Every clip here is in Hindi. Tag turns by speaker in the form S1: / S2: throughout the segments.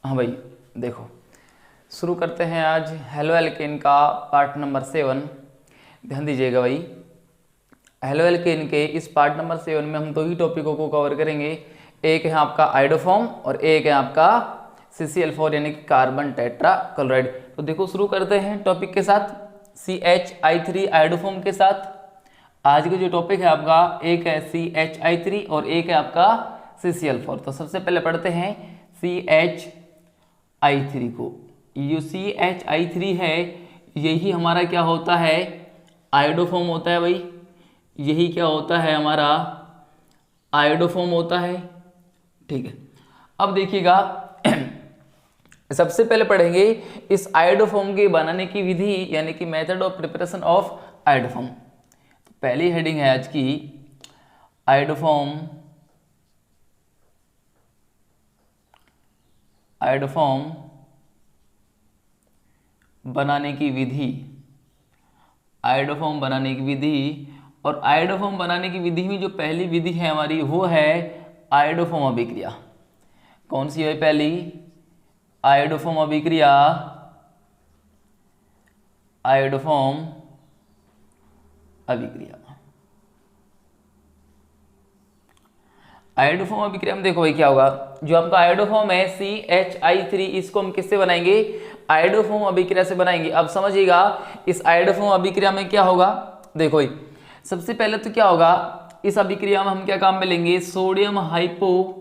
S1: हाँ भाई, देखो शुरू करते हैं आज हेलो एल्केन का पार्ट नंबर 7। ध्यान दीजिएगा भाई, हेलो एल्केन के इस पार्ट नंबर 7 में हम दो ही टॉपिकों को कवर करेंगे। एक है आपका आयोडोफॉर्म और एक है आपका CCl4 यानी कि कार्बन टेट्रा क्लोराइड। तो देखो शुरू करते हैं टॉपिक के साथ, CHI3 आयोडोफॉर्म के साथ। आज का जो टॉपिक है आपका, एक है CHI3 और एक है आपका CCl4। तो सबसे पहले पढ़ते हैं CHI3 को। ये CHI3 है, यही हमारा क्या होता है, आयोडोफॉर्म होता है भाई। यही क्या होता है हमारा, आयोडोफॉर्म होता है। ठीक है, अब देखिएगा सबसे पहले पढ़ेंगे इस आयोडोफॉर्म के बनाने की विधि यानी कि method of preparation of iodoform. तो पहली हेडिंग है आज की, आयोडोफॉर्म बनाने की विधि। आयोडोफॉर्म बनाने की विधि, और आयोडोफॉर्म बनाने की विधि में जो पहली विधि है हमारी वो है आयोडोफॉर्म अभिक्रिया। कौन सी है पहली, आयोडोफॉर्म अभिक्रिया। आयोडोफॉर्म अभिक्रिया, आयोडोफॉर्म अभिक्रिया में देखो भाई क्या होगा, जो आपका आयोडोफॉर्म है CHI3, इसको हम किससे बनाएंगे, आयोडोफॉर्म अभिक्रिया से बनाएंगे। अब समझिएगा इस आयोडोफॉर्म अभिक्रिया में क्या होगा। देखो भाई सबसे पहले तो क्या होगा, इस अभिक्रिया में हम क्या काम में लेंगे, सोडियम हाइपो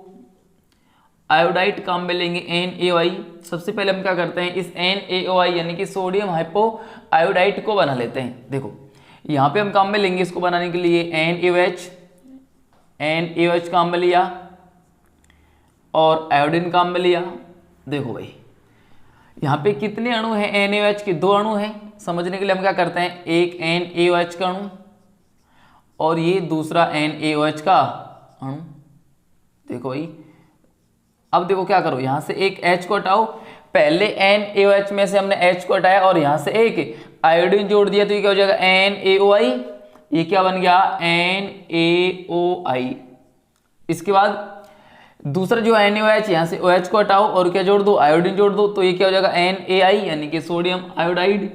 S1: आयोडाइड काम में लेंगे NaOI। सबसे पहले हम क्या करते हैं, इस NaOI यानी कि सोडियम हाइपो आयोडाइड को बना लेते हैं। देखो यहाँ पे हम काम में लेंगे इसको बनाने के लिए NaOH काम में लिया और आयोडीन काम में लिया। देखो भाई यहाँ पे कितने अणु हैं, NaOH के 2 अणु हैं। समझने के लिए हम क्या करते हैं, एक NaOH का अणु और ये दूसरा NaOH का अणु। देखो भाई, अब देखो क्या करो, यहां से एक H को हटाओ। पहले NaOH में से हमने H को हटाया और यहां से एक आयोडीन जोड़ दिया, तो ये क्या हो जाएगा NaOI। ये क्या बन गया, NaOI। इसके बाद दूसरा जो NaOH, यहां से OH को हटाओ और क्या जोड़ दो, आयोडीन जोड़ दो, तो ये क्या हो जाएगा NaI यानी कि सोडियम आयोडाइड,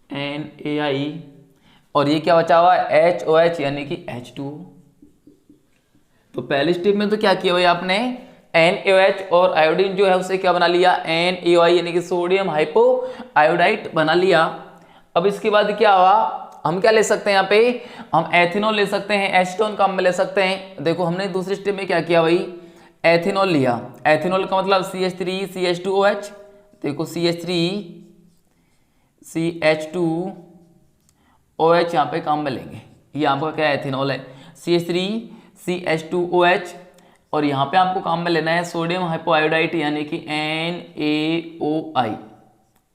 S1: NaI। और ये क्या बचा हुआ है, HOH यानी कि H2O। तो पहले स्टेप में तो क्या किया भाई आपने, NaOH और आयोडीन जो है उसे क्या बना लिया, NaOI यानी कि सोडियम हाइपो आयोडाइड बना लिया। अब इसके बाद क्या हुआ, हम क्या ले सकते हैं यहाँ पे, हम एथेनॉल ले सकते हैं, एसीटोन काम में ले सकते हैं। देखो हमने दूसरे स्टेप में क्या किया भाई, एथेनॉल लिया। एथेनॉल का मतलब CH3 CH2OH। देखो CH3 CH2OH यहाँ पे काम में लेंगे। ये आपका क्या एथेनॉल है, CH3 CH2OH। और यहाँ पे आपको काम में लेना है सोडियम हाइपोआयोडाइड यानी कि NaOI।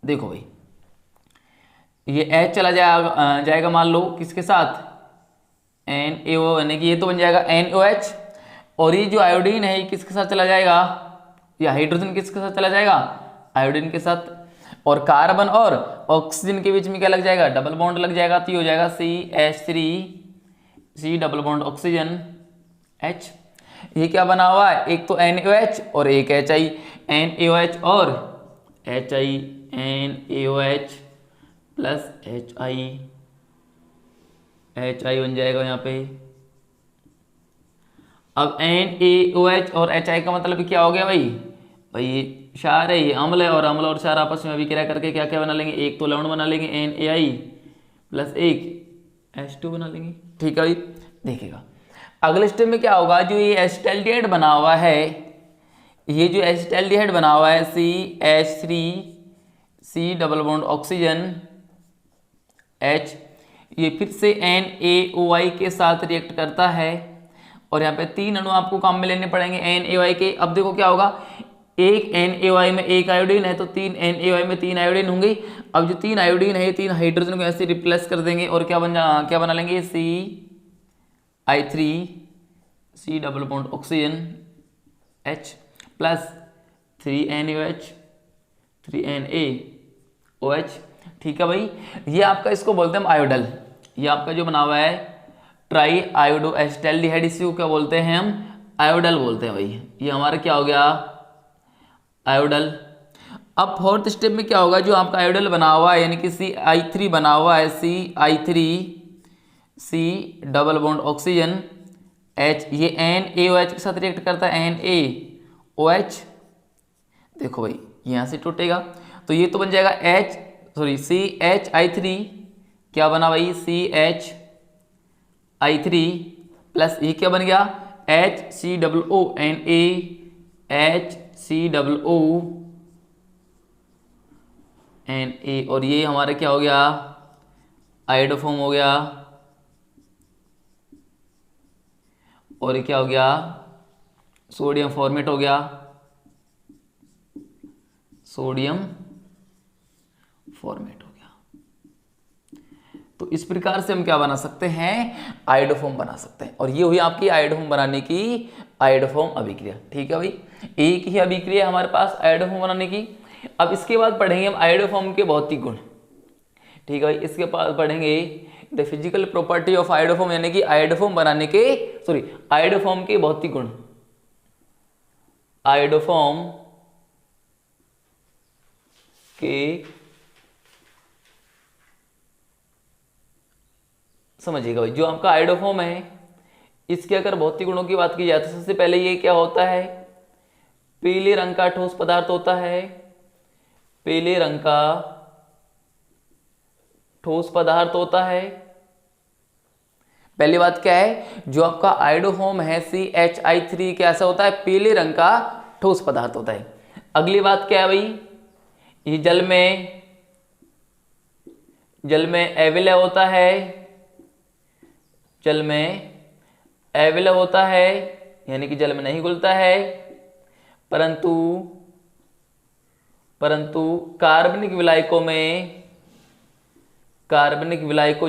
S1: देखो भाई ये H चला जाएगा मान लो किसके साथ, NaO यानी कि ये तो बन जाएगा NaOH। और ये जो आयोडीन है ये किसके साथ चला जाएगा, या हाइड्रोजन किसके साथ चला जाएगा, आयोडीन के साथ। और कार्बन और ऑक्सीजन के बीच में क्या लग जाएगा, डबल बॉन्ड लग जाएगा, तो ये हो जाएगा CH3 C double bond oxygen H। ये क्या बना हुआ है, एक तो NaOH और एक HI, NaOH और HI, NaOH प्लस HI बन जाएगा यहाँ पे। अब NaOH और HI का मतलब क्या हो गया भाई, ये क्षार है, ये अम्ल है, और अम्ल और क्षार आपस में अभिक्रिया करके क्या क्या बना लेंगे, एक तो लवण बना लेंगे NaI प्लस एक H2 बना लेंगे। ठीक है भाई, देखिएगा अगले स्टेप में क्या होगा, जो ये एसिटाल्डिहाइड बना हुआ है, ये जो एसिटाल्डिहाइड बना हुआ है CH3 C double bond oxygen H, ये फिर से NaOI के साथ रिएक्ट करता है। और यहाँ पे 3 अणु आपको काम में लेने पड़ेंगे NaOI के। अब देखो क्या होगा, एक NaOI में एक आयोडीन है तो 3 NaOI में 3 आयोडीन होंगे। अब जो 3 आयोडीन है ये 3 हाइड्रोजन को ऐसे रिप्लेस कर देंगे और क्या बना लेंगे, CI3 C double bond oxygen H plus 3 NaOH 3 NaOH। ठीक है भाई, ये आपका इसको बोलते हैं आयोडल। ये आपका जो बना हुआ है ट्राई आयोडो एसिटाल्डिहाइड, इसी को क्या बोलते हैं हम, आयोडल बोलते हैं भाई। ये हमारा क्या हो गया, आयोडल। अब फोर्थ स्टेप में क्या होगा, जो आपका आयोडल बना हुआ है यानी कि CI3 बना हुआ है, CI3, C double bond oxygen H, ये NaOH के साथ रिएक्ट करता है, NaOH। देखो भाई यहाँ से टूटेगा तो ये तो बन जाएगा CHI3, क्या बना भाई CHI3 प्लस ये क्या बन गया HCOO, NaHCOO Na, और ये हमारा क्या हो गया आयोडोफॉर्म हो गया, और ये क्या हो गया सोडियम फॉर्मेट हो गया, सोडियम फॉर्मेट हो गया। तो इस प्रकार से हम क्या बना सकते हैं, आयोडोफॉर्म बना सकते हैं। और ये हुई आपकी आयोडोफॉर्म बनाने की आयोडोफॉर्म अभिक्रिया। ठीक है भाई, एक ही अभिक्रिया हमारे पास आयोडोफॉर्म बनाने की। अब इसके बाद पढ़ेंगे हम आयोडोफॉर्म के भौतिक गुण। ठीक है भाई, इसके बाद पढ़ेंगे the physical property of iodoform, यानी कि आयोडोफॉर्म बनाने के आयोडोफॉर्म के भौतिक गुण। आयोडोफॉर्म के समझिएगा भाई, जो आपका आयोडोफॉर्म है इसके अगर भौतिक गुणों की बात की जाए तो सबसे पहले ये क्या होता है, पीले रंग का ठोस पदार्थ होता है, पीले रंग का ठोस पदार्थ होता है। पहली बात क्या है, जो आपका आयोडोफॉर्म है CHI3 कैसा होता है, पीले रंग का ठोस पदार्थ होता है। अगली बात क्या है भाई, ये जल में अविलय होता है, जल में अविलय होता है यानी कि जल में नहीं घुलता है, परंतु कार्बनिक विलायकों में, कार्बनिक विलायकों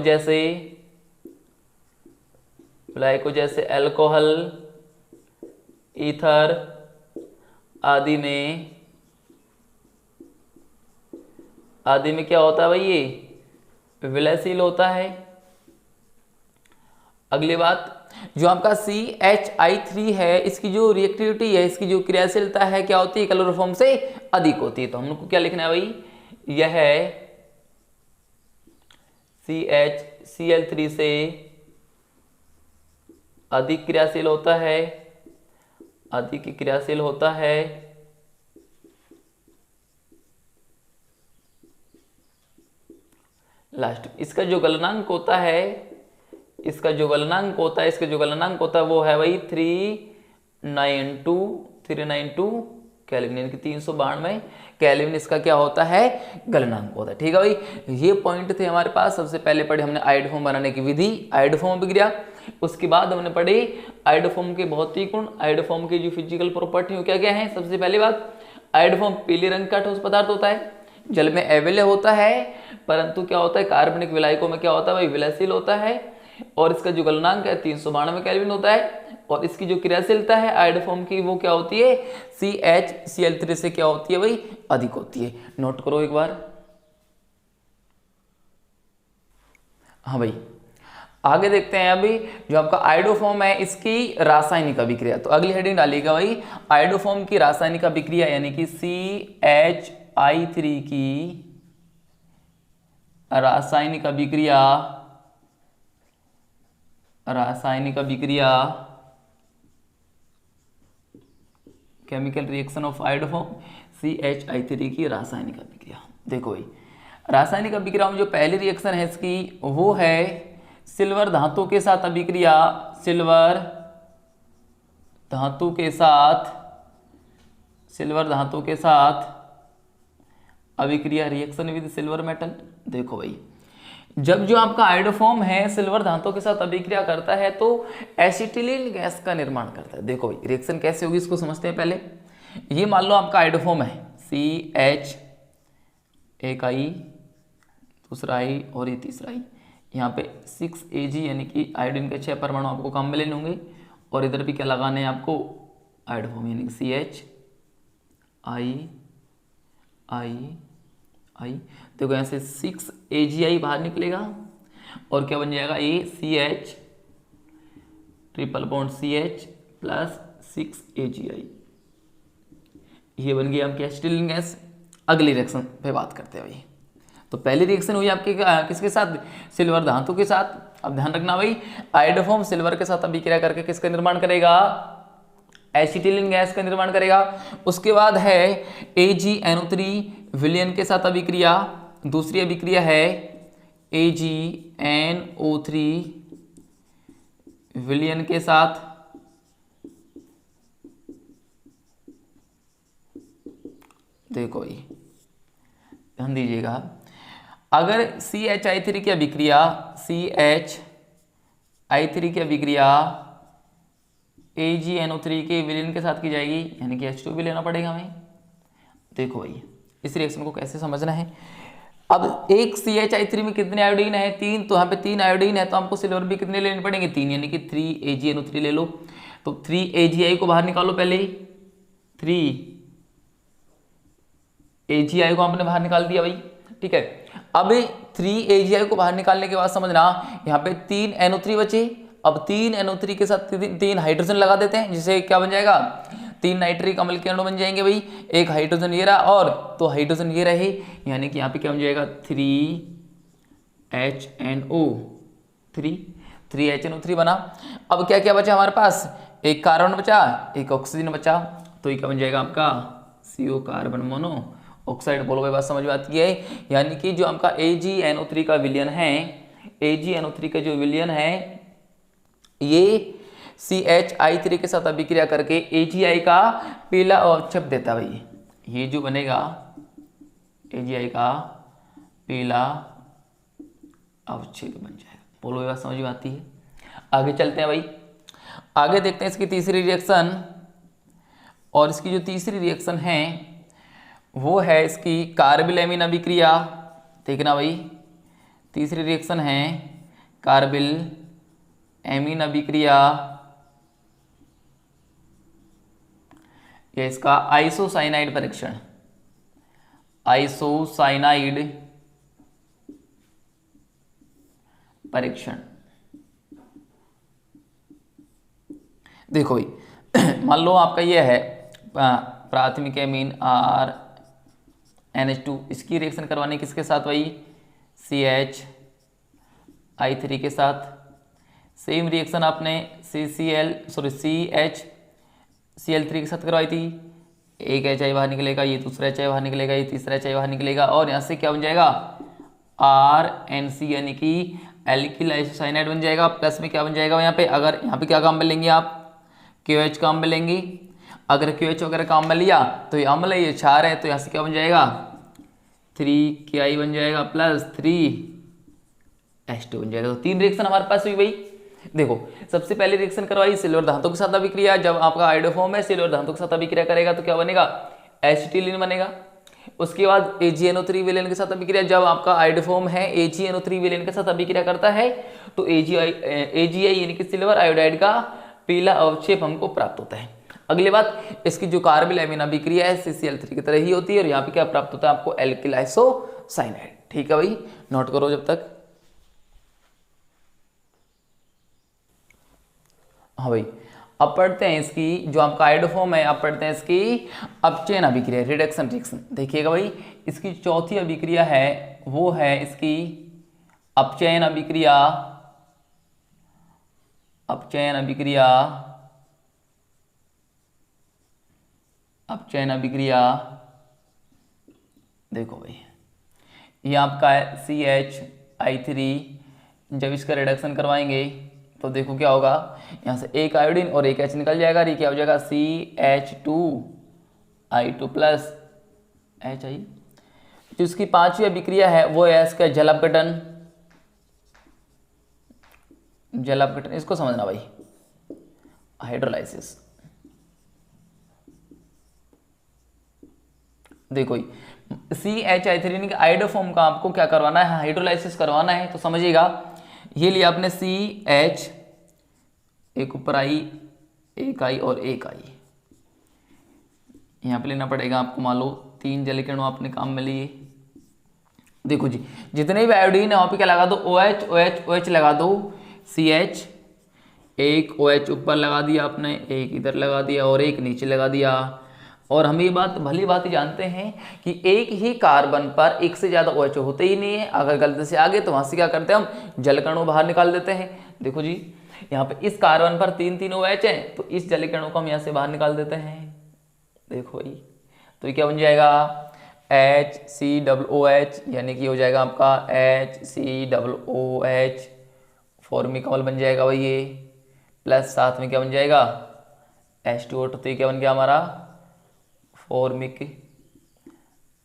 S1: जैसे अल्कोहल, ईथर आदि में क्या होता है भाई, ये विलयशील होता है। अगली बात, जो आपका CHI3 है इसकी जो रिएक्टिविटी है, इसकी जो क्रियाशीलता है क्या होती है, क्लोरोफॉर्म से अधिक होती है। तो हम लोग को क्या लिखना है भाई, यह CHCl3 से अधिक क्रियाशील होता है, अधिक क्रियाशील होता है। लास्ट, इसका जो गलनांक होता है, इसका जो गलनांक होता है वो है भाई 392 केल्विन, यानी कि 392 केल्विन इसका क्या होता है, गलनांक होता है। ठीक है भाई, ये पॉइंट थे हमारे पास। सबसे पहले पढ़े हमने आयोडोफॉर्म बनाने की विधि, आयोडोफॉर्म अभिक्रिया। उसके बाद हमने पढ़े आयोडोफॉर्म के भौतिक गुण, आयोडोफॉर्म की जो फिजिकल प्रॉपर्टी क्या क्या है। सबसे पहली बात, आयोडोफॉर्म पीले रंग का ठोस पदार्थ होता है, जल में अविलय होता है, परंतु क्या होता है कार्बनिक विलायकों में क्या होता है भाई, विलयशील होता है, और इसका जो गलनांक है 392 केल्विन होता है। और इसकी जो क्रियाशीलता है आयोडोफॉर्म की वो क्या होती है, CHCl3 से क्या होती है भाई, अधिक होती है। नोट करो एक बार। हाँ भाई, आगे देखते हैं अभी जो आपका आयोडोफॉर्म है इसकी रासायनिक अभिक्रिया। तो अगली हेडिंग डालिएगा भाई, आयोडोफॉर्म की रासायनिक अभिक्रिया, यानी कि CHI3 की रासायनिक अभिक्रिया, chemical reaction of iodoform, CHI3 की रासायनिक अभिक्रिया। देखो भाई, रासायनिक अभिक्रिया में जो पहली रिएक्शन है इसकी वो है सिल्वर धातु के साथ अभिक्रिया, सिल्वर धातु के साथ अभिक्रिया, रिएक्शन विद सिल्वर मेटल। देखो भाई, जब जो आपका आयोडोफॉर्म है सिल्वर धातु के साथ अभिक्रिया करता है तो एसिटिलीन गैस का निर्माण करता है। देखो भाई, रिएक्शन कैसे होगी इसको समझते हैं पहले। ये मान लो आपका आयोडोफॉर्म है, CH, एक आई, दूसरा आई और ये तीसरा आई। यहाँ पे 6Ag यानी कि आयोडीन के 6 परमाणु आपको काम में लेने होंगे, और इधर भी क्या लगाने हैं आपको, आयोडोफॉर्म, यानी कि CH आई। देखो यहाँ से 6AgI बाहर निकलेगा और क्या बन जाएगा, ये CH triple bond CH plus 6AgI। ये बन गई आपकी एसिटिलीन गैस। अगली रिएक्शन पे बात करते हैं भाई। तो पहली रिएक्शन हुई आपके किसके साथ, सिल्वर धातु के साथ। अब ध्यान रखना भाई, आयोडोफॉर्म सिल्वर के साथ अभिक्रिया करके किसका निर्माण करेगा, एसिटिलीन गैस का निर्माण करेगा। उसके बाद है AgNO3 विलयन के साथ अभिक्रिया। दूसरी अभिक्रिया है AgNO3 विलयन के साथ। देखो भाई ध्यान दीजिएगा, अगर CHI3 की अभिक्रिया CHI3 की अभिक्रिया AgNO3 के विलयन के साथ की जाएगी, यानी कि H2 भी लेना पड़ेगा हमें। देखो भाई इस रिएक्शन को कैसे समझना है। अब एक CHI3 में कितने आयोडीन है, 3, तो यहाँ पे 3 आयोडीन है, तो हमको सिल्वर भी कितने लेने पड़ेंगे, 3, यानी कि 3 AgNO3 ले लो। तो 3 AgI को बाहर निकालो, पहले 3 AgI को हमने बाहर निकाल दिया भाई, ठीक है। अब 3 AgI को बाहर निकालने के बाद समझना, यहाँ पे 3 NO3 बचे। अब 3 NO3 के साथ 3 हाइड्रोजन लगा देते हैं, जिससे क्या बन जाएगा, 3 नाइट्रिक अम्ल के अणु बन जाएंगे भाई। एक हाइड्रोजन ये रहा और 2 हाइड्रोजन ये रहे, यानी कि यहाँ पे क्या बन जाएगा 3HNO3 बना। अब क्या क्या बचा हमारे पास, एक कार्बन बचा, एक ऑक्सीजन बचा, तो ये क्या बन जाएगा आपका CO कार्बन मोनो ऑक्साइड। बोलो भाई बात समझ में आती है। यानी कि जो आपका AgNO3 का विलयन है, AgNO3 का जो विलयन है ये CHI3 के साथ अभिक्रिया करके AgI का पीला अवक्षेप देता है भाई। ये जो बनेगा AgI का पीला अवक्षेप बन जाएगा। बोलो ये बात समझ में आती है। आगे चलते हैं भाई, आगे देखते हैं इसकी तीसरी रिएक्शन। और इसकी जो तीसरी रिएक्शन है वो है इसकी कार्बिल एमीन अभिक्रिया। देखना भाई, तीसरी रिएक्शन है कार्बिल एमीन अभिक्रिया, ये इसका आइसोसाइनाइड परीक्षण, आइसोसाइनाइड परीक्षण। देखो भाई मान लो आपका ये है प्राथमिक एमीन RNH2, इसकी रिएक्शन करवानी किसके साथ भाई, CHI3 के साथ। सेम रिएक्शन आपने CHCl3 के साथ करवाई थी। एक HI बाहर निकलेगा, ये दूसरा HI बाहर निकलेगा, ये तीसरा HI बाहर निकलेगा, और यहाँ से क्या बन जाएगा RNC, यानी कि एल्किल आइसोसाइनाइड बन जाएगा। प्लस में क्या बन जाएगा यहाँ पे, अगर यहाँ पे क्या काम में लेंगे आप, KOH काम में लेंगे। अगर KOH वगैरह काम में लिया तो ये अम्ल है, ये क्षार है, तो यहाँ से क्या बन जाएगा 3KI बन जाएगा प्लस 3H2 बन जाएगा। तो 3 रिएक्शन हमारे पास हुई भाई। देखो सबसे पहले रिएक्शन करवाई सिल्वर धातु के साथ अभिक्रिया। जब आपका आयोडोफॉर्म है सिल्वर धातु के साथ अभिक्रिया करेगा तो क्या बनेगा, एसिटिलीन बनेगा। उसके बाद AgNO3 विलयन के साथ अभिक्रिया, जब आपका आयोडोफॉर्म है AgNO3 विलयन के साथ अभिक्रिया करता है तो AgI यानी कि सिल्वर आयोडाइड का पीला अवक्षेप हमको प्राप्त होता है। अगली बात, इसकी जो कार्बिल एमीन अभिक्रिया है CCl3 की तरह ही होती है, और यहाँ पे क्या प्राप्त होता है आपको एल्किल आइसोसाइनाइड। ठीक है भाई, नोट करो जब तक। हाँ भाई, अब पढ़ते हैं इसकी जो आपका आयोडोफॉर्म है, अब पढ़ते हैं इसकी अपचयन अभिक्रिया, रिडक्शन रिएक्शन। देखिएगा भाई, इसकी चौथी अभिक्रिया है वो है इसकी अपचयन अभिक्रिया। अपचयन अभिक्रिया, अपचयन अभिक्रिया। देखो भाई ये आपका है CHI3, जब इसका रिडक्शन करवाएंगे तो देखो क्या होगा, यहाँ से एक आयोडीन और एक H निकल जाएगा, ये क्या हो जाएगा CH2I2 प्लस HI। जो इसकी पांचवी अभिक्रिया है वो है इसका जल अपघटन। जल अपघटन इसको समझना भाई, हाइड्रोलाइसिस। देखो CHI3 यानी कि आयोडोफॉर्म का आपको क्या करवाना है, हाइड्रोलाइसिस करवाना है। तो समझिएगा, ये लिया आपने CH, एक ऊपर आई, एक आई और एक आई, यहाँ पे लेना पड़ेगा आपको। मान लो 3 जल के अणु आपने काम में लिए। देखो जी, जितने भी आयोडीन है वहाँ पे क्या लगा दो, OH OH OH लगा दो। CH, एक OH ऊपर लगा दिया आपने, एक इधर लगा दिया और एक नीचे लगा दिया। और हम ये बात भली बात ही जानते हैं कि एक ही कार्बन पर एक से ज़्यादा OH होते ही नहीं है। अगर गलती से आ गए तो वहाँ से क्या करते हैं, हम जल कणों बाहर निकाल देते हैं। देखो जी, यहाँ पे इस कार्बन पर 3 OH हैं, तो इस जल कणों को हम यहाँ से बाहर निकाल देते हैं। देखो भाई, तो ये क्या बन जाएगा, HCOOH, यानी कि हो जाएगा आपका HCOOH, फॉर्मिक अम्ल बन जाएगा भाई ये, प्लस साथ में क्या बन जाएगा, H2O, तो ये क्या बन गया हमारा, फॉर्मिक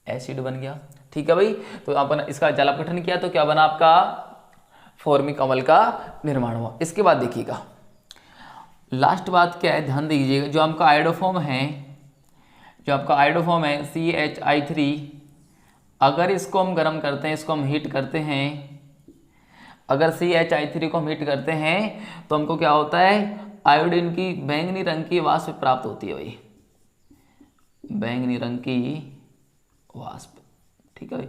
S1: एसिड बन गया। ठीक है भाई, तो अपन इसका जल अपघटन किया तो क्या बना आपका, फॉर्मिक अम्ल का निर्माण हुआ। इसके बाद देखिएगा लास्ट बात क्या है, ध्यान दीजिएगा, जो आपका आयोडोफॉर्म है, जो आपका आयोडोफॉर्म है CHI3, अगर इसको हम गर्म करते हैं, इसको हम हीट करते हैं, अगर CHI3 को हम हीट करते हैं तो हमको क्या होता है, आयोडीन की बैंगनी रंग की वाष्प प्राप्त होती है भाई, बैंगनी रंग की वाष्प। ठीक है भाई,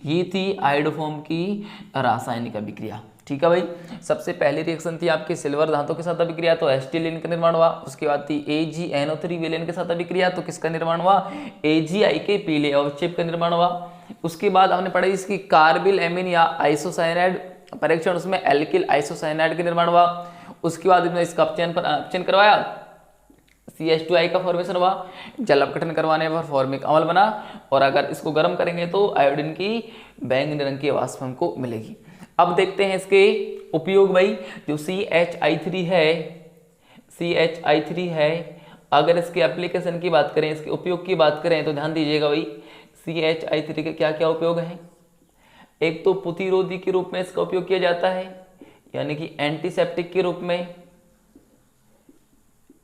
S1: ये थी आयोडोफॉर्म की रासायनिक अभिक्रिया। ठीक है भाई, सबसे पहली रिएक्शन थी आपके सिल्वर धातु के साथ अभिक्रिया, तो एसिटिलीन का निर्माण हुआ। उसके बाद थी AgNO3 विलेन के साथ अभिक्रिया, तो किसका निर्माण हुआ, AgI के पीले अवक्षेप का निर्माण हुआ। उसके बाद हमने पढ़ा इसकी कार्बिल एमीन या आइसोसाइनाइड परीक्षण, उसमें एल्किल आइसोसाइनाइड का निर्माण हुआ। उसके बाद इसने इसका अपचयन करवाया, CH2I का फॉर्मेशन हुआ, जल अपघटन करवाने पर फॉर्मिक अम्ल बना, और अगर इसको गर्म करेंगे तो आयोडीन की बैंगनी रंग की वाष्प हमको मिलेगी। अब देखते हैं इसके उपयोग भाई। जो CHI3 है, CHI3 है, अगर इसके एप्लीकेशन की बात करें, इसके उपयोग की बात करें तो ध्यान दीजिएगा भाई, CHI3 के क्या क्या उपयोग हैं। एक तो प्रतिरोधी के रूप में इसका उपयोग किया जाता है, यानी कि एंटीसेप्टिक के रूप में,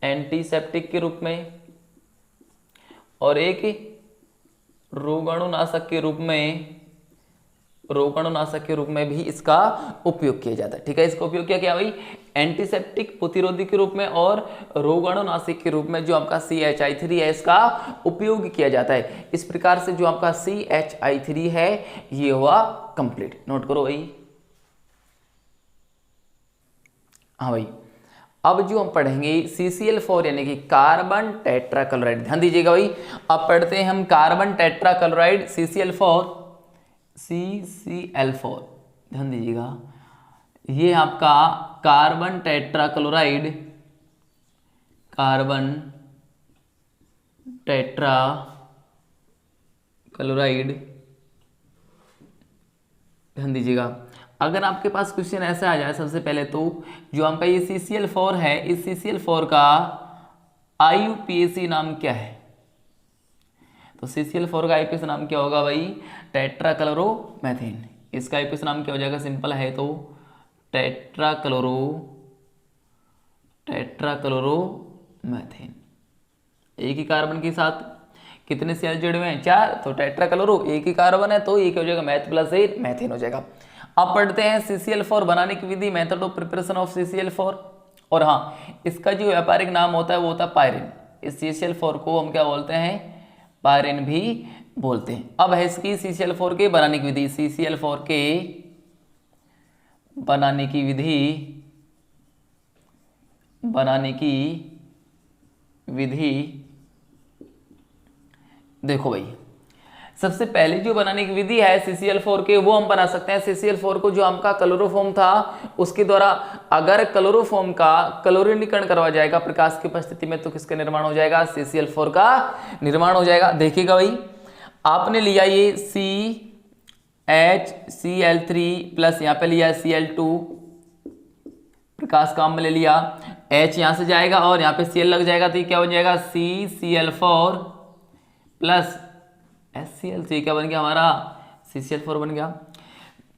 S1: एंटीसेप्टिक के रूप में, और एक रोगाणुनाशक के रूप में, रोगाणुनाशक के रूप में भी इसका उपयोग किया जाता है। ठीक है, इसका उपयोग क्या किया भाई, एंटीसेप्टिक प्रतिरोधी के रूप में और रोगाणुनाशक के रूप में जो आपका CHI3 है इसका उपयोग किया जाता है। इस प्रकार से जो आपका CHI3 है ये हुआ कंप्लीट। नोट करो भाई। हाँ भाई, अब जो हम पढ़ेंगे CCl4 यानी कि कार्बन टेट्राक्लोराइड। ध्यान दीजिएगा भाई, अब पढ़ते हैं हम कार्बन टेट्राक्लोराइड CCl4, ध्यान दीजिएगा, ये आपका कार्बन टेट्राक्लोराइड, कार्बन टेट्राक्लोराइड, ध्यान दीजिएगा। अगर आपके पास क्वेश्चन ऐसा आ जाए, सबसे पहले तो जो आपका ये CCl4 है, इस CCl4 का IUPAC नाम क्या है, तो CCl4 का IUPAC नाम क्या होगा भाई, टेट्राक्लोरोमेथेन। इसका IUPAC नाम क्या हो जाएगा, सिंपल है तो टेट्राक्लोरोमेथेन। एक ही कार्बन के साथ कितने सेल जुड़े हुए हैं, 4, तो टेट्राक्लोरो, एक ही कार्बन है तो एक हो जाएगा मैथ प्लस ए, मैथेन हो जाएगा। अब पढ़ते हैं CCl4 बनाने की विधि, method of preparation of CCl4। और हाँ, इसका जो व्यापारिक नाम होता है वो होता है पायरिन। इस CCl4 को हम क्या बोलते हैं, पायरिन भी बोलते हैं। अब है इसकी CCl4 के बनाने की विधि, CCl4 के बनाने की विधि देखो भाई, सबसे पहले जो बनाने की विधि है CCl4 के, वो हम बना सकते हैं। CCl4 को जो आपका क्लोरोफॉर्म था उसके द्वारा अगर क्लोरोफॉर्म का क्लोरीनीकरण करवा जाएगा प्रकाश की उपस्थिति में, तो किसका निर्माण हो जाएगा, CCl4 का निर्माण हो जाएगा। देखिएगा भाई, आपने लिया ये CHCl3 प्लस यहाँ पे लिया Cl2, प्रकाश का अम्ल ले लिया, H यहाँ से जाएगा और यहाँ पे Cl लग जाएगा, तो ये क्या बन जाएगा, CCl4 प्लस HCl, तो ये क्या बन गया हमारा, CCl4 बन गया।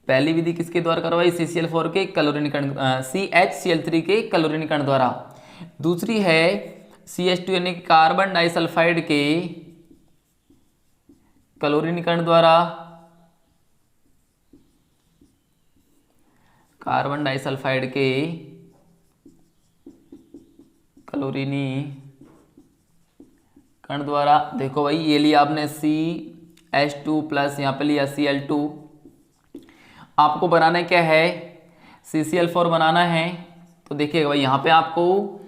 S1: पहली विधि किसके द्वारा करवाई, CCl4 के क्लोरीनीकरण, CHCl3 के क्लोरीनीकरण द्वारा। दूसरी है CH2 यानी कार्बन डाइसल्फाइड के क्लोरीनीकरण द्वारा, कार्बन डाइसल्फाइड के क्लोरीनीकरण द्वारा। देखो भाई, ये लिया आपने CH2 प्लस यहाँ पे लिया Cl2। आपको बनाना क्या है, CCl4 बनाना है, तो देखिएगा भाई यहाँ पे आपको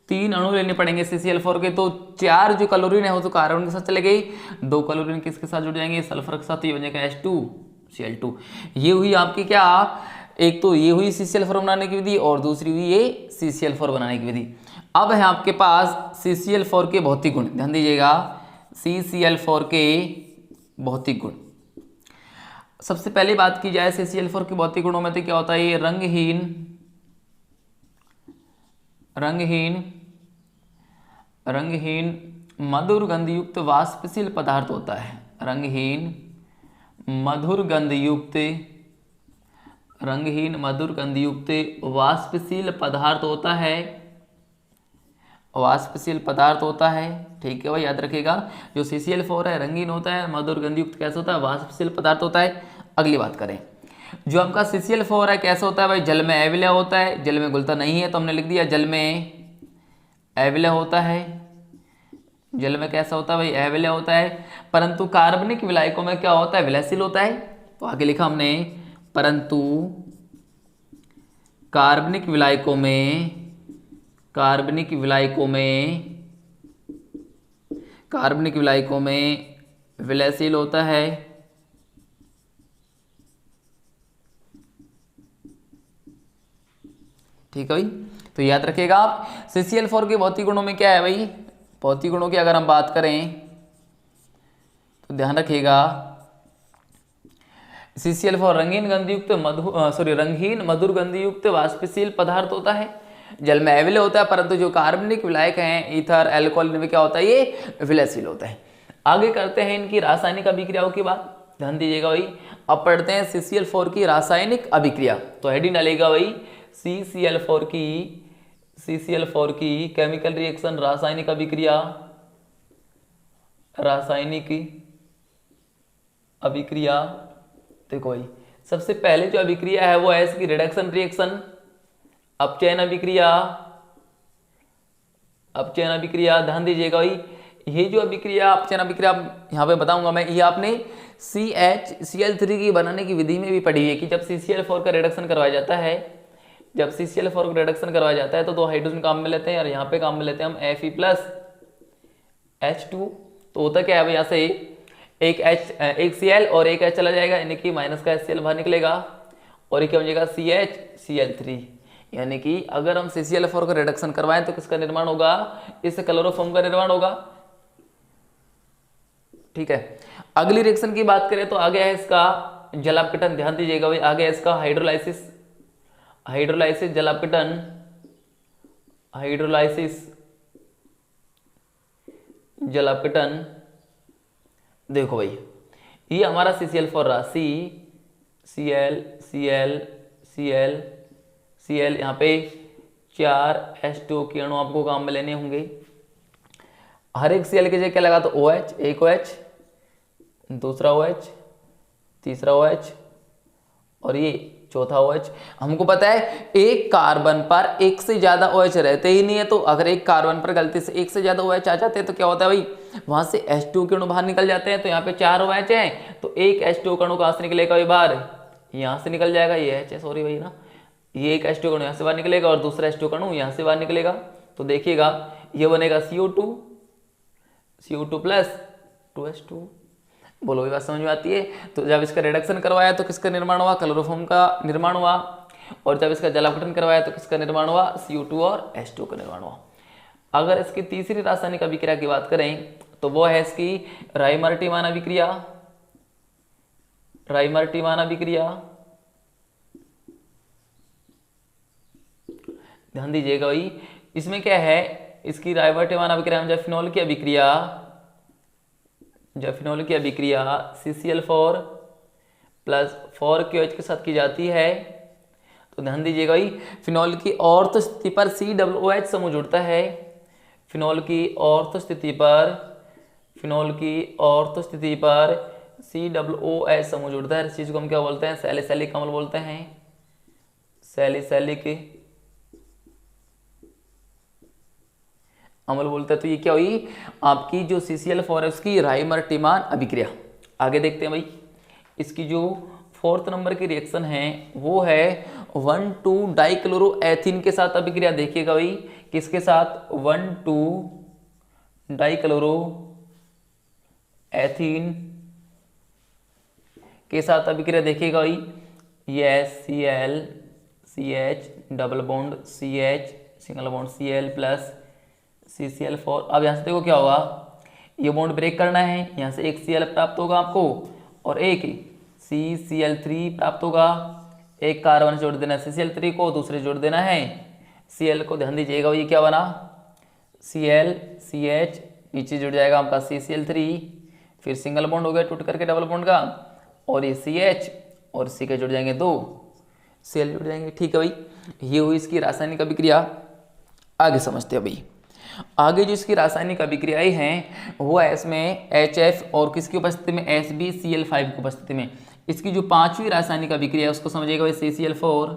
S1: 3 अणु लेने पड़ेंगे CCl4 के, तो 4 जो क्लोरीन है वो तो कार्बन के साथ चले गई, 2 क्लोरीन किसके साथ जुड़ जाएंगे, सल्फर के साथ, ये बन जाएगा H2Cl2। ये हुई आपकी क्या, एक तो ये हुई CCl4 बनाने की विधि और दूसरी हुई ये CCl4 बनाने की विधि। अब है आपके पास CCl4 के भौतिक गुण, ध्यान दीजिएगा CCl4 के भौतिक गुण। सबसे पहले बात की जाए CCl4 के भौतिक गुणों में तो क्या होता है, ये रंगहीन मधुर गंधयुक्त वाष्पशील पदार्थ होता है। रंगहीन मधुर गंधयुक्त वाष्पशील पदार्थ होता है, ठीक है भाई, याद रखिएगा। जो CCl4 है रंगीन होता है, मधुर गंधयुक्त कैसा होता है, वाष्पशील पदार्थ होता है। अगली बात करें, जो आपका CCl4 है कैसा होता है भाई, जल में अविलय होता है, जल में घुलता नहीं है, तो हमने लिख दिया जल में अविलय होता है। जल में कैसा होता है भाई, अविलय होता है। परंतु कार्बनिक विलायकों में क्या होता है, विलयशील होता है। तो आगे लिखा हमने, परंतु कार्बनिक विलायकों में विलयशील होता है। ठीक है भाई, तो याद रखिएगा आप CCl4 के भौतिक गुणों में क्या है भाई, भौतिक गुणों की अगर हम बात करें तो ध्यान रखिएगा CCl4 रंगीन मधुर गंधयुक्त वाष्पशील पदार्थ होता है, जल में अविलय होता है, परंतु जो कार्बनिक विलायक हैं ईथर अल्कोहल में क्या होता है, ये विलयशील होता है। आगे करते हैं इनकी रासायनिक अभिक्रियाओं की बात, ध्यान दीजिएगा भाई। अब पढ़ते हैं CCl4 की रासायनिक अभिक्रिया। तो हेडिंग डालेगा भाई CCl4 की केमिकल रिएक्शन, रासायनिक अभिक्रिया, देखो भाई सबसे पहले जो अभिक्रिया है वो है इसकी रिडक्शन रिएक्शन, अपचयन अभिक्रिया। ध्यान दीजिएगा भाई, ये जो अभिक्रिया अपचयन अभिक्रिया यहाँ पे बताऊंगा मैं, ये आपने CHCl3 की बनाने की विधि में भी पढ़ी है कि जब CCl4 का रिडक्शन करवाया जाता है, तो 2 हाइड्रोजन काम में लेते हैं और यहाँ पे काम में लेते हैं हम Fe+H2। तो होता क्या है भाई, यहाँ से एक Cl और एक H चला जाएगा, यानी कि माइनस का HCl बाहर निकलेगा और ये क्या हो जाएगा CHCl3। यानी कि अगर हम CCl4 का रिडक्शन करवाएं तो किसका निर्माण होगा, इस क्लोरोफॉर्म का निर्माण होगा। ठीक है, अगली रिएक्शन की बात करें तो आगे है इसका जलापकटन। ध्यान दीजिएगा भाई, आगे है इसका हाइड्रोलाइसिस जलापकटन। देखो भाई ये हमारा CCl4 रहा, Cl, यहाँ पे 4 H2 के अणु आपको काम में लेने होंगे। हर एक Cl के जगह क्या लगा, तो OH, एक OH, दूसरा OH, तीसरा OH और ये चौथा OH। हमको पता है एक कार्बन पर एक से ज्यादा OH रहते ही नहीं है, तो अगर एक कार्बन पर गलती से एक से ज्यादा OH आ जाते हैं तो क्या होता है भाई, वहां से H2 के अणु बाहर निकल जाते हैं। तो यहाँ पे 4 OH हैं, तो एक H2 का अणु कहां से निकलेगा भाई, बाहर यहाँ से निकल जाएगा, ये H है, सॉरी भाई ना, ये एक H2 का अणु यहाँ से बाहर निकलेगा और दूसरा H2 का अणु यहाँ से बाहर निकलेगा। तो देखिएगा ये बनेगा CO2 प्लस 2H2। बोलो ये बात समझ में आती है। तो जब इसका रिडक्शन करवाया तो किसका निर्माण हुआ, क्लोरोफॉर्म का निर्माण हुआ, और जब इसका जलापकटन करवाया तो किसका निर्माण हुआ, CO2 और H2 का निर्माण हुआ। अगर इसकी तीसरी रासायनिक अभिक्रिया की बात करें तो वो है इसकी राइमर्टिमान अभिक्रिया। ध्यान दीजिएगा भाई, इसमें क्या है, इसकी राइमर्टिमान अभिक्रिया में जब फिनॉल की अभिक्रिया CCl4 प्लस 4QH के साथ की जाती है, तो ध्यान दीजिएगा भाई फिनॉल की ऑर्थ स्थिति पर COOH समूह जुड़ता है। फिनॉल की ऑर्थ स्थिति पर COOH समूह जुड़ता है। इस चीज को हम क्या बोलते हैं, सैलिसिलिक अम्ल बोलते हैं, सैलिसिलिक अम्ल बोलते हैं। तो ये क्या हुई आपकी जो CCl4 है उसकी राइमर्टिमान अभिक्रिया। आगे देखते हैं भाई, इसकी जो 4th नंबर की रिएक्शन है वो है 1,2-डाइक्लोरोएथीन के साथ अभिक्रिया। देखिएगा भाई किसके साथ 1,2 डाइक्लोरो एथीन के साथ अभिक्रिया देखिएगा भाई, ये Cl CH double bond CH single bond Cl plus CCl4। अब यहाँ से देखो क्या होगा, ये बॉन्ड ब्रेक करना है, यहाँ से एक Cl प्राप्त होगा आपको और एक CCl3 प्राप्त होगा। एक कार्बन जोड़ देना है CCl3 को, दूसरे जोड़ देना है Cl को। ध्यान दीजिएगा ये क्या बना, Cl CH नीचे जुड़ जाएगा आपका CCl3, फिर सिंगल बॉन्ड हो गया टूट करके डबल बॉन्ड का, और ये CH और C के जुड़ जाएंगे 2 Cl जुड़ जाएंगे। ठीक है भाई, ये हुई इसकी रासायनिक अभिक्रिया। आगे समझते हैं भाई, आगे जो इसकी रासायनिक अभिक्रियाएं हैं वो है इसमें HF और किसकी उपस्थिति में, SbCl5 की उपस्थिति में। इसकी जो पांचवी रासायनिक अभिक्रिया है उसको समझिएगा भाई, CCl4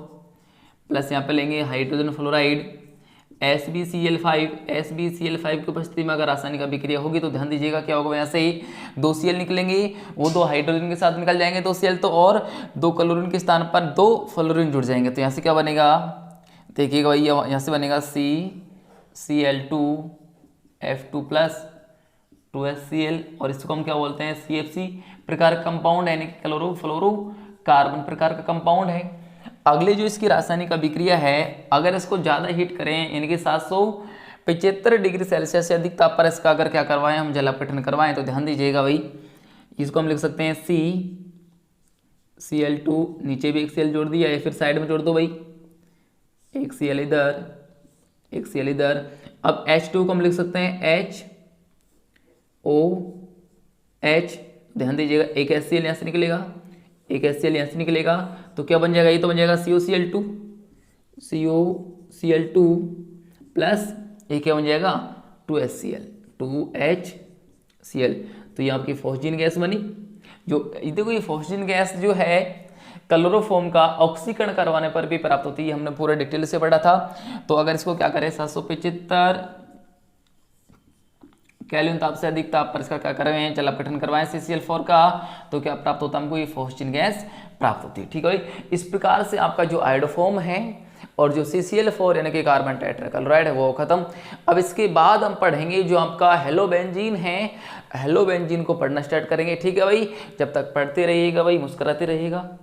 S1: प्लस यहाँ पे लेंगे हाइड्रोजन फ्लोराइड SbCl5 की उपस्थिति में अगर रासायनिक अभिक्रिया होगी तो ध्यान दीजिएगा क्या होगा, यहाँ से ही 2 Cl निकलेंगे, वो 2 हाइड्रोजन के साथ निकल जाएंगे 2 Cl तो, और 2 क्लोरीन के स्थान पर 2 फ्लोरीन जुड़ जाएंगे। तो यहाँ से क्या बनेगा, देखिएगा भाई यहाँ से बनेगा CCl2F2 प्लस 2HCl, और इसको हम क्या बोलते हैं, CFC प्रकार का कंपाउंड है, यानी कि क्लोरो फ्लोरो कार्बन प्रकार का कंपाउंड है। अगले जो इसकी रासायनिक अभिक्रिया है, अगर इसको ज़्यादा हीट करें यानी कि 775 डिग्री सेल्सियस से अधिक ताप पर इसका अगर क्या करवाएं, हम जल अपघटन करवाएं, तो ध्यान दीजिएगा भाई, इसको हम लिख सकते हैं CCl2, नीचे भी एक Cl जोड़ दिया है, फिर साइड में जोड़ दो भाई, एक Cl इधर एक Cl इधर। अब H2 को हम लिख सकते हैं HOH, ध्यान दीजिएगा एक HCl यहाँ से निकलेगा, एक HCl यहाँ से निकलेगा, तो क्या बन जाएगा, ये तो बन जाएगा COCl2 प्लस ये क्या बन जाएगा 2HCl। तो ये आपकी फॉस्फीन गैस बनी। जो देखो ये फॉस्फीन गैस जो है क्लोरोफॉर्म का ऑक्सीकरण करवाने पर भी प्राप्त होती है, हमने पूरा डिटेल से पढ़ा था। तो अगर इसको क्या करें 775 केल्विन ताप से अधिक ताप पर इसका क्या करें, जल अपघटन करवाएं CCl4 का, तो क्या प्राप्त होता है हमको, ये फॉस्फीन गैस प्राप्त होती है। ठीक है भाई, इस प्रकार से आपका जो आयोडोफॉर्म है और जो CCl4 यानी कि कार्बन टेट्राक्लोराइड है वो खत्म। अब इसके बाद हम पढ़ेंगे जो आपका हेलोबेंजीन है, हेलोबेंजीन को पढ़ना स्टार्ट करेंगे। ठीक है भाई, जब तक पढ़ते रहिएगा भाई, मुस्कुराते रहिएगा।